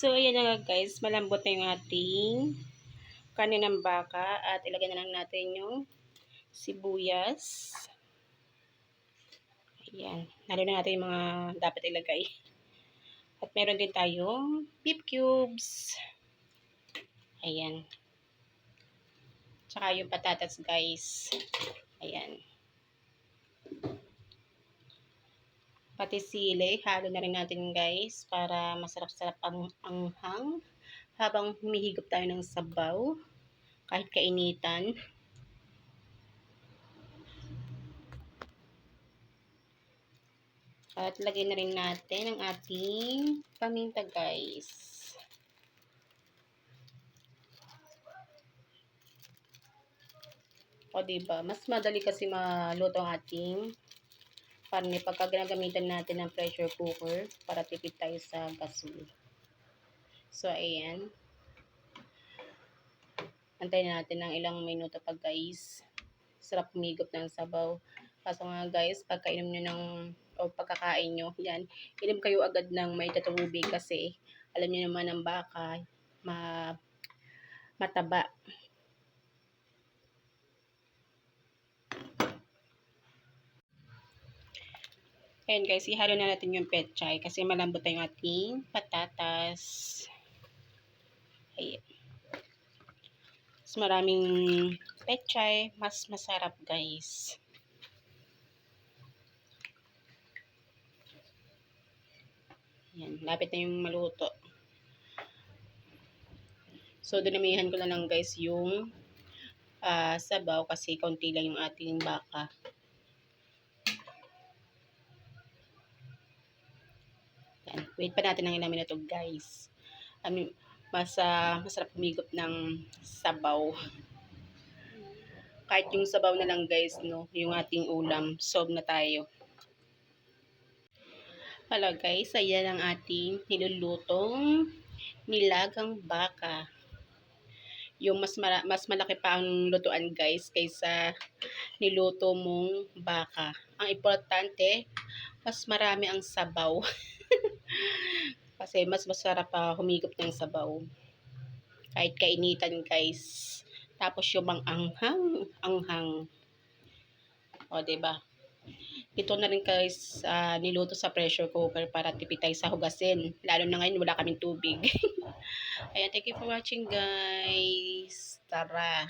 So, ayan na nga guys, malambot na yung ating kanin ng baka at ilagay na lang natin yung sibuyas. Ayan, nalo na natin yung mga dapat ilagay. At meron din tayong beef cubes. Ayan. Tsaka yung patatas guys. Ayan. Pati sili, halo na rin natin guys para masarap-sarap ang anghang habang humihigop tayo ng sabaw kahit kainitan. At lagay na rin natin ang ating paminta guys. O diba, mas madali kasi maluto ang ating karne pagka ginagamitan natin ng pressure cooker para tipid tayo sa gasol. So ayan. Antayin natin ng ilang minuto pa guys. Sarap humigop ng sabaw. Kaso nga guys, pagkainom nyo ng o pagkakain nyo, yan, inom kayo agad ng may tatubig kasi alam nyo naman ang baka mataba. Ayan guys, ihalo na natin yung pechay kasi malambot na yung ating patatas. Ayan. Mas maraming pechay, mas masarap guys. Ayan, lapit na yung maluto. So, dinamihan ko na lang guys yung sabaw kasi kaunti lang yung ating baka. Yan. Wait pa natin ng ilang minuto guys. Masarap humigop ng sabaw. Kahit yung sabaw na lang guys, no, yung ating ulam, solve na tayo. Hello guys, ayan ang ating nilulutong nilagang baka. Yung mas malaki pa ang lutuan guys kaysa niluto mong baka. Ang importante, mas marami ang sabaw. Kasi mas masarap pa humigop ng sabaw. Kahit kainitan guys. Tapos yung anghang. O diba? Ito na rin guys niluto sa pressure cooker para tipid tayo sa hugasin. Lalo na ngayon wala kaming tubig. Ayan, thank you for watching guys. Tara!